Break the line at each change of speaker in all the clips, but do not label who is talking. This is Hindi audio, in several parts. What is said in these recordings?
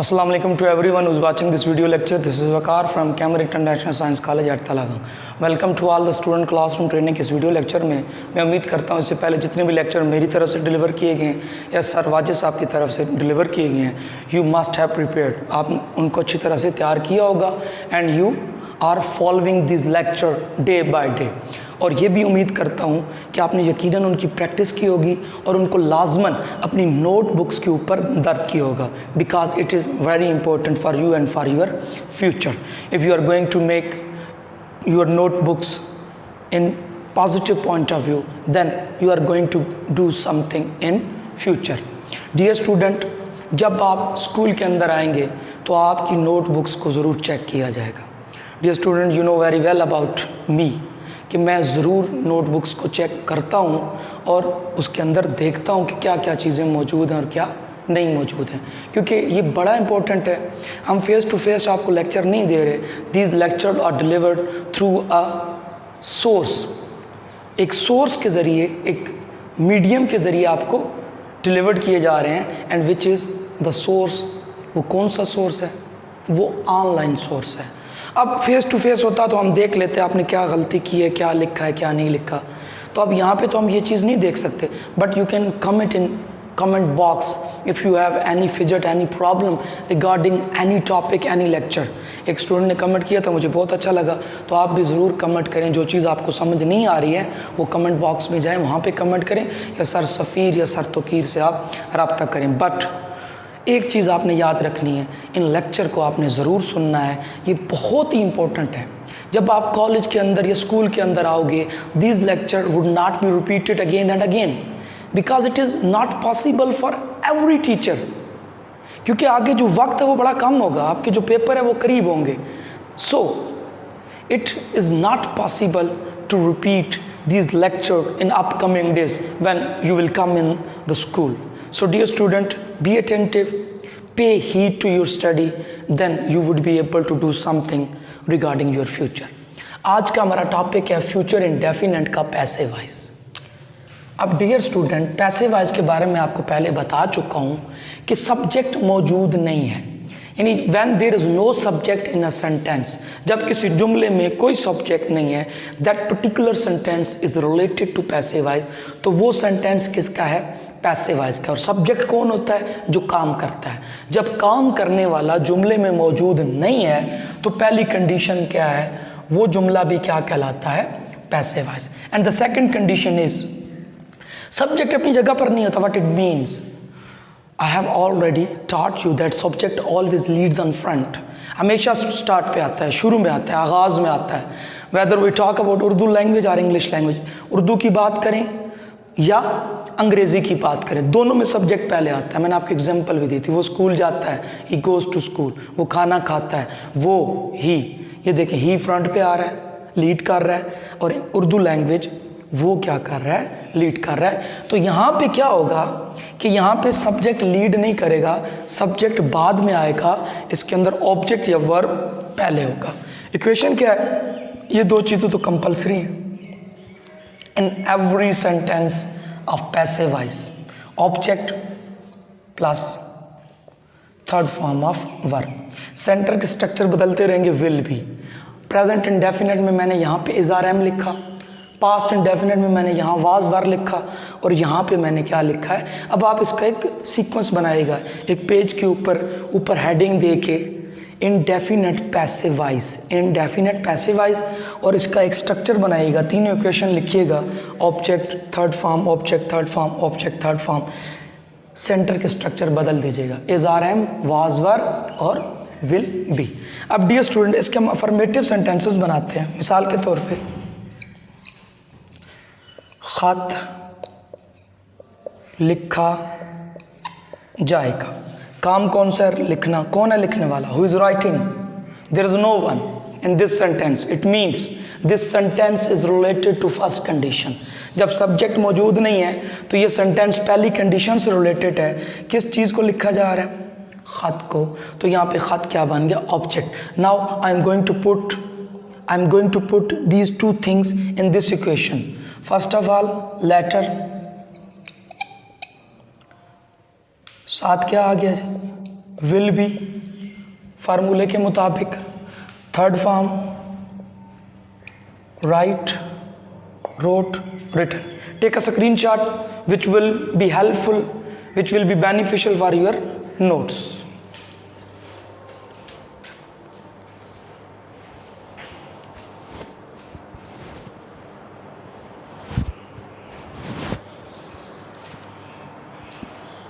Assalamu alaikum to everyone who's watching this video lecture. This is Waqar from Cambridge International Science College at Talagam. Welcome to all the student classroom training के इस वीडियो लेक्चर में मैं उम्मीद करता हूँ इससे पहले जितने भी लेक्चर मेरी तरफ से डिलीवर किए गए हैं या सर वाजिद साहब की तरफ से डिलीवर किए गए हैं, यू मस्ट हैव प्रिपेयर्ड, आप उनको अच्छी तरह से तैयार किया होगा and you are following this lecture day by day. और ये भी उम्मीद करता हूँ कि आपने यकीनन उनकी प्रैक्टिस की होगी और उनको लाजमन अपनी नोटबुक्स के ऊपर दर्ज किया होगा, because it is very important for you and for your future. If you are going to make your notebooks in positive point of view, then you are going to do something in future. Dear student, जब आप स्कूल के अंदर आएंगे तो आपकी नोटबुक्स को ज़रूर चेक किया जाएगा। Dear student, you know very well about me कि मैं ज़रूर नोटबुक्स को चेक करता हूँ और उसके अंदर देखता हूँ कि क्या क्या चीज़ें मौजूद हैं और क्या नहीं मौजूद हैं, क्योंकि ये बड़ा इंपॉर्टेंट है। हम फेस टू फेस आपको लेक्चर नहीं दे रहे, these lecture are delivered through a source, एक सोर्स के ज़रिए, एक मीडियम के ज़रिए आपको डिलीवर्ड किए जा रहे हैं। And which is the source, वो कौन सा सोर्स है? वो ऑनलाइन सोर्स है। अब फेस टू फेस होता तो हम देख लेते आपने क्या गलती की है, क्या लिखा है, क्या नहीं लिखा। तो अब यहाँ पे तो हम ये चीज़ नहीं देख सकते, but you can comment in comment box if you have any fidget, any problem regarding any topic, any lecture। एक स्टूडेंट ने कमेंट किया था, मुझे बहुत अच्छा लगा, तो आप भी ज़रूर कमेंट करें। जो चीज़ आपको समझ नहीं आ रही है वो कमेंट बॉक्स में जाएं, वहाँ पे कमेंट करें, या सर सफ़ीर या सर तोकीर से आप रब्ता करें। बट एक चीज़ आपने याद रखनी है, इन लेक्चर को आपने ज़रूर सुनना है, ये बहुत ही इंपॉर्टेंट है। जब आप कॉलेज के अंदर या स्कूल के अंदर आओगे, these lecture would not be repeated again and again, because it is not possible for every teacher, क्योंकि आगे जो वक्त है वो बड़ा कम होगा, आपके जो पेपर है वो करीब होंगे। So it is not possible to repeat these lecture in upcoming days when you will come in the school. So dear student, be attentive, pay heed to your study, then you would be able to do something regarding your future. आज का हमारा टॉपिक है फ्यूचर इंडेफिनेट का पैसिव वॉइस। अब डियर स्टूडेंट, पैसिव वॉइस के बारे में आपको पहले बता चुका हूँ कि सब्जेक्ट मौजूद नहीं है, यानी when there is no subject in a sentence, जब किसी जुमले में कोई सब्जेक्ट नहीं है, that particular sentence is related to passive voice. तो वो सेंटेंस किसका है? पैसिव वॉइस का। और सब्जेक्ट कौन होता है? जो काम करता है। जब काम करने वाला जुमले में मौजूद नहीं है तो पहली कंडीशन क्या है? वो जुमला भी क्या कहलाता है? Passive voice. And the second condition is subject अपनी जगह पर नहीं होता। What it means, I have already taught you that subject always leads on front, हमेशा स्टार्ट पे आता है, शुरू में आता है, आगाज़ में आता है। Whether we talk about Urdu language और इंग्लिश लैंग्वेज, उर्दू की बात करें या अंग्रेज़ी की बात करें, दोनों में सब्जेक्ट पहले आता है। मैंने आपको एग्जांपल भी दी थी, वो स्कूल जाता है, he goes to school, वो खाना खाता है, वो ही, ये देखें ही फ्रंट पे आ रहा है, लीड कर रहा है, और उर्दू लैंग्वेज वो क्या कर रहा है? लीड कर रहा है। तो यहाँ पे क्या होगा कि यहाँ पे सब्जेक्ट लीड नहीं करेगा, सब्जेक्ट बाद में आएगा, इसके अंदर ऑब्जेक्ट या वर्ब पहले होगा। इक्वेशन क्या है? ये दो चीज़ें तो कंपलसरी हैं in every sentence of passive voice, object plus third form of verb. Centre के स्ट्रक्चर बदलते रहेंगे, विल भी। प्रेजेंट इंडेफिनेट में मैंने यहाँ पे इज़ आर एम लिखा, पास्ट इंडेफिनेट में मैंने यहाँ वाज वर लिखा, और यहाँ पे मैंने क्या लिखा है? अब आप इसका एक सीक्वेंस बनाएगा, एक पेज के ऊपर हेडिंग दे के indefinite passive voice, indefinite passive voice, और इसका एक स्ट्रक्चर बनाइएगा, तीनों इक्वेशन लिखिएगा, object third form, object third form, object third form. Centre के स्ट्रक्चर बदल दीजिएगा, is are am, was were और विल बी। अब डियर स्टूडेंट, इसके हम अफर्मेटिव सेंटेंसेस बनाते हैं। मिसाल के तौर पे खत लिखा जाएगा। काम कौन सा? लिखना। कौन है लिखने वाला? Who is writing? There is no one in this sentence. It means this sentence is related to first condition. जब सब्जेक्ट मौजूद नहीं है तो ये सेंटेंस पहली कंडीशन से रिलेटेड है। किस चीज़ को लिखा जा रहा है? खत को। तो यहाँ पे खत क्या बन गया? Object. Now I am going to put these two things in this equation. First of all, letter, साथ क्या आ गया? विल बी फार्मूले के मुताबिक, third form write, wrote, written. Take a screenshot which will be helpful, which will be beneficial for your notes.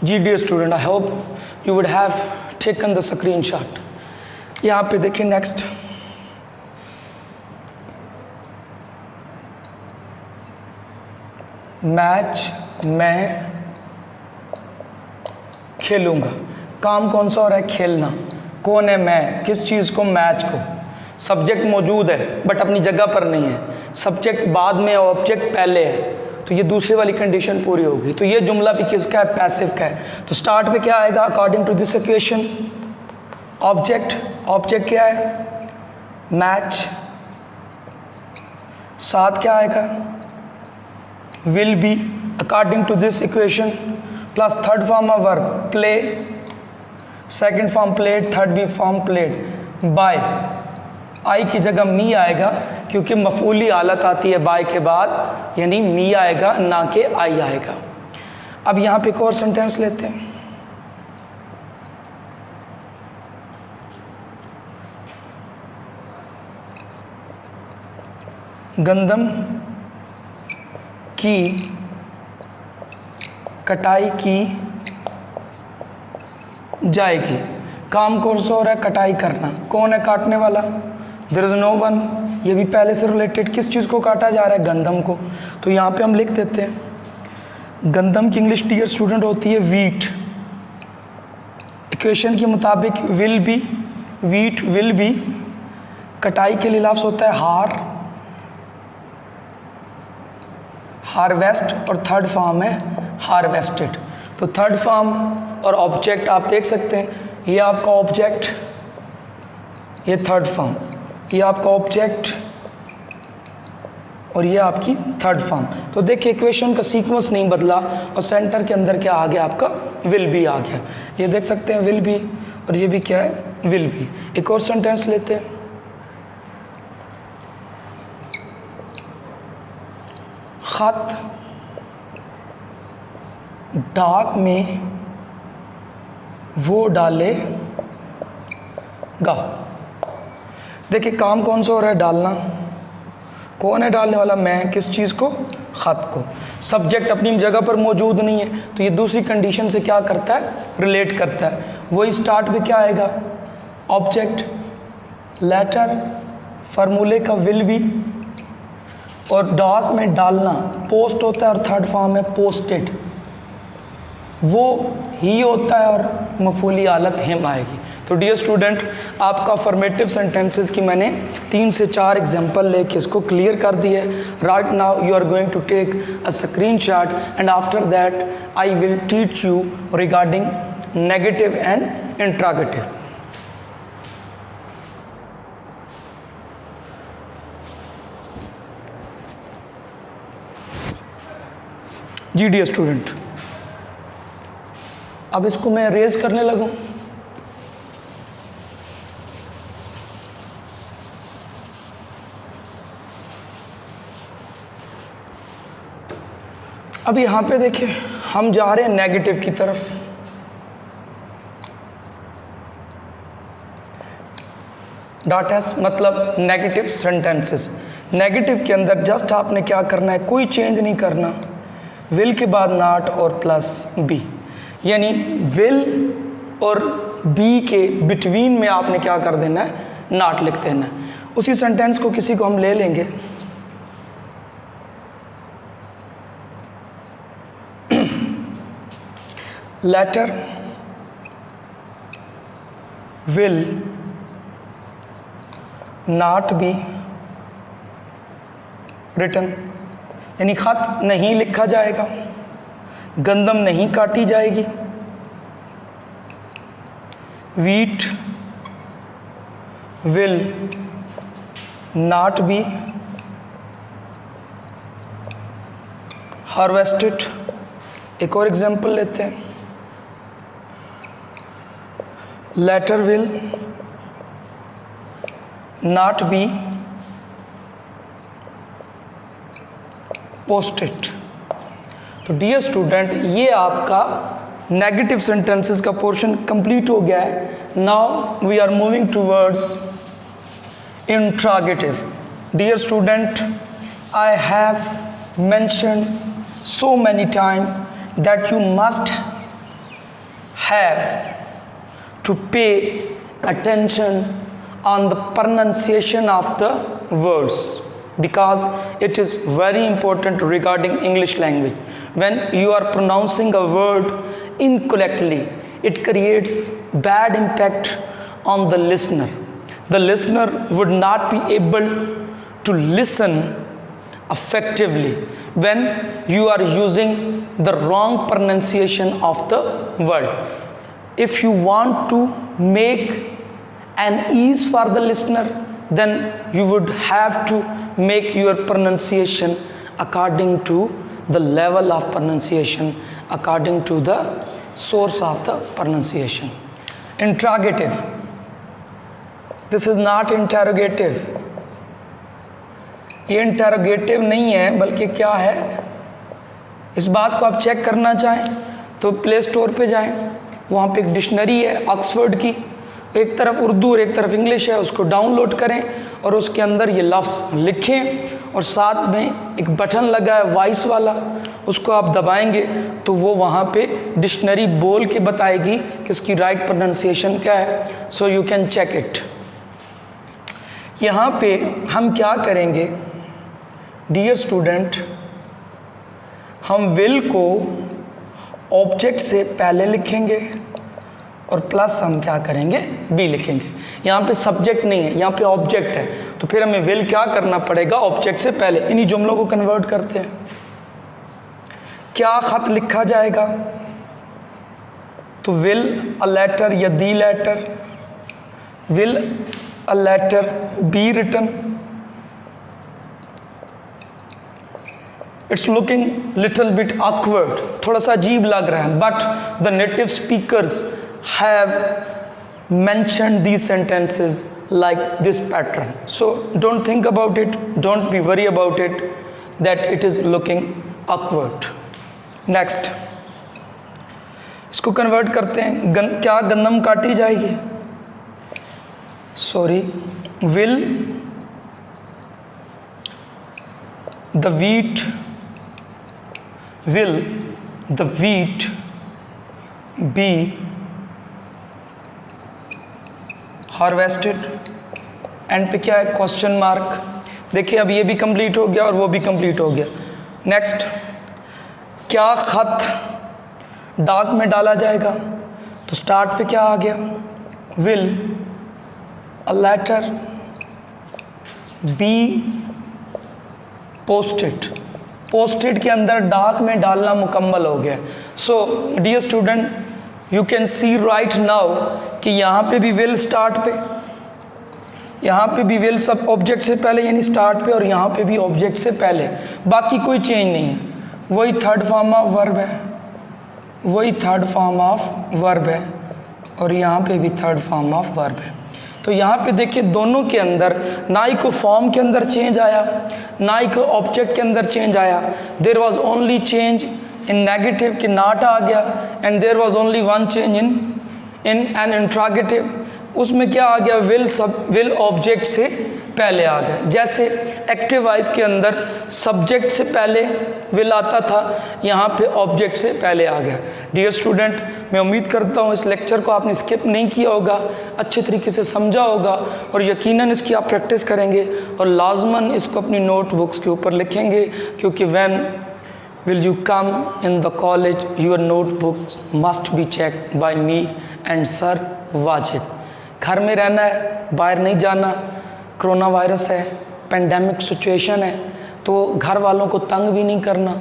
जी dear student, I hope you would have taken the screenshot. यहाँ पे देखिए नेक्स्ट, मैच मैं खेलूँगा. काम कौन सा हो रहा है? खेलना. कौन है? मैं. किस चीज़ को? मैच को. सब्जेक्ट मौजूद है बट अपनी जगह पर नहीं है. सब्जेक्ट बाद में, ऑब्जेक्ट पहले है, तो ये दूसरी वाली कंडीशन पूरी होगी. तो ये जुमला भी किसका है? पैसिव का है. तो स्टार्ट पे क्या आएगा? According to this equation object. Object क्या है? मैच. साथ क्या आएगा? Will be according to this equation, plus third form of verb play, second form played, third be form played. By. I की जगह मी आएगा क्योंकि मफूली हालत आती है बाय के बाद, यानी मी आएगा ना कि आई आएगा. अब यहाँ पे एक और सेंटेंस लेते हैं. गंदम की कटाई की जाएगी. काम कौन सा हो रहा है? कटाई करना. कौन है काटने वाला? There is no one. ये भी पहले से रिलेटेड. किस चीज़ को काटा जा रहा है? गंदम को. तो यहाँ पे हम लिख देते हैं, गंदम की इंग्लिश डियर स्टूडेंट होती है वीट. इक्वेशन के मुताबिक will be, wheat will be, कटाई के लिए लफ्ज़ होता है हार, हार्वेस्ट, और थर्ड फॉर्म है हार्वेस्टेड. तो थर्ड फॉर्म और ऑब्जेक्ट आप देख सकते हैं. ये आपका ऑब्जेक्ट, ये थर्ड फॉर्म, ये आपका ऑब्जेक्ट और ये आपकी थर्ड फॉर्म. तो देखिए इक्वेशन का सीक्वेंस नहीं बदला और सेंटर के अंदर क्या आ गया? आपका विल बी आ गया. ये देख सकते हैं विल बी, और ये भी क्या है? Will be. एक और सेंटेंस लेते हैं. खत डाक में वो डालेगा. देखिए काम कौन सा हो रहा है? डालना. कौन है डालने वाला? मैं. किस चीज़ को? ख़त को. सब्जेक्ट अपनी जगह पर मौजूद नहीं है तो ये दूसरी कंडीशन से क्या करता है? रिलेट करता है. वही स्टार्ट पे क्या आएगा? ऑब्जेक्ट, लेटर, फार्मूले का विल बी, और डाक में डालना पोस्ट होता है और थर्ड फॉर्म है पोस्टेड. वो ही होता है और मफूली हालत हिम आएगी. तो डियर स्टूडेंट, आपका फॉर्मेटिव सेंटेंसेस की मैंने 3 से 4 एग्जांपल लेके इसको क्लियर कर दी है. Right now you are going to take a screenshot and after that I will teach you regarding negative and interrogative. जी डियर स्टूडेंट, अब इसको मैं रेज करने लगूं. अब यहाँ पे देखिए हम जा रहे हैं नेगेटिव की तरफ. डॉट एस मतलब नेगेटिव सेंटेंसेस. नेगेटिव के अंदर जस्ट आपने क्या करना है? कोई चेंज नहीं करना. विल के बाद नॉट और प्लस बी, यानी विल और बी के बिटवीन में आपने क्या कर देना है? नॉट लिख देना है. उसी सेंटेंस को किसी को हम ले लेंगे. Letter will not be written, यानी खत नहीं लिखा जाएगा, गंदम नहीं काटी जाएगी. Wheat will not be harvested. एक और एग्जांपल लेते हैं. letter will not be posted। तो डियर स्टूडेंट, ये आपका नेगेटिव सेंटेंसेस का पोर्शन कंप्लीट हो गया है। Now we are moving towards interrogative. Dear student, I have mentioned so many times that you must have to pay attention on the pronunciation of the words, because it is very important regarding English language. When you are pronouncing a word incorrectly, it creates bad impact on the listener. The listener would not be able to listen effectively when you are using the wrong pronunciation of the word. If you want to make an ease for the listener, then you would have to make your pronunciation according to the level of pronunciation, according to the source of the pronunciation. Interrogative. This is not interrogative. ये इंटरोगेटिव नहीं है, बल्कि क्या है। इस बात को आप चेक करना चाहें तो प्ले स्टोर पे जाएं, वहाँ पे एक डिक्शनरी है ऑक्सफोर्ड की, एक तरफ उर्दू और एक तरफ इंग्लिश है, उसको डाउनलोड करें और उसके अंदर ये लफ्ज़ लिखें और साथ में एक बटन लगा है वॉइस वाला, उसको आप दबाएंगे तो वो वहाँ पे डिक्शनरी बोल के बताएगी कि उसकी राइट प्रोनाउंसिएशन क्या है। So you can check it. यहाँ पे हम क्या करेंगे डियर स्टूडेंट, हम विल को ऑब्जेक्ट से पहले लिखेंगे और प्लस हम क्या करेंगे, बी लिखेंगे। यहाँ पे सब्जेक्ट नहीं है, यहाँ पे ऑब्जेक्ट है, तो फिर हमें विल क्या करना पड़ेगा, ऑब्जेक्ट से पहले। इन्हीं जुमलों को कन्वर्ट करते हैं। क्या ख़त लिखा जाएगा, तो विल अ लेटर या the letter, will a letter be written. It's looking little bit awkward, थोड़ा सा अजीब लग रहा है, but the native speakers have mentioned these sentences like this pattern. So don't think about it, don't be worry about it that it is looking awkward. Next, इसको कन्वर्ट करते हैं। क्या गंदम काटी जाएगी, sorry, will the wheat be harvested. And पे क्या है, क्वेश्चन मार्क। देखिए अब ये भी कंप्लीट हो गया और वो भी कंप्लीट हो गया। नेक्स्ट, क्या खत डाक में डाला जाएगा, तो स्टार्ट पे क्या आ गया, will a letter be posted. Posted के अंदर डाक में डालना मुकम्मल हो गया। So dear student, you can see right now कि यहाँ पे भी विल स्टार्ट पे, यहाँ पे भी विल सब ऑब्जेक्ट से पहले यानी स्टार्ट पे, और यहाँ पे भी ऑब्जेक्ट से पहले, बाकी कोई चेंज नहीं है। वही थर्ड फॉर्म ऑफ वर्ब है, वही थर्ड फॉर्म ऑफ वर्ब है, और यहाँ पे भी थर्ड फॉर्म ऑफ वर्ब है। तो यहाँ पे देखिए दोनों के अंदर ना ही को फॉर्म के अंदर चेंज आया, ना ही को ऑब्जेक्ट के अंदर चेंज आया। There was only change in negative कि नॉट आ गया, and there was only one change in an interrogative, उसमें क्या आ गया, विल ऑब्जेक्ट से पहले आ गया। जैसे एक्टिव वॉइस के अंदर सब्जेक्ट से पहले विल आता था, यहाँ पे ऑब्जेक्ट से पहले आ गया। डियर स्टूडेंट, मैं उम्मीद करता हूँ इस लेक्चर को आपने स्किप नहीं किया होगा, अच्छे तरीके से समझा होगा, और यकीनन इसकी आप प्रैक्टिस करेंगे और लाजमन इसको अपनी नोटबुक्स के ऊपर लिखेंगे, क्योंकि when will you come in the college, your notebooks must be checked by me and sir Wajid. घर में रहना है, बाहर नहीं जाना, कोरोना वायरस है, पेंडेमिक सिचुएशन है, तो घर वालों को तंग भी नहीं करना,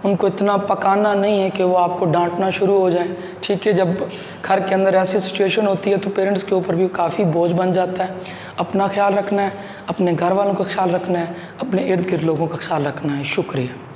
उनको इतना पकाना नहीं है कि वो आपको डांटना शुरू हो जाए। ठीक है, जब घर के अंदर ऐसी सिचुएशन होती है तो पेरेंट्स के ऊपर भी काफ़ी बोझ बन जाता है। अपना ख्याल रखना है, अपने घर वालों का ख्याल रखना है, अपने इर्द गिर्द लोगों का ख्याल रखना है। शुक्रिया।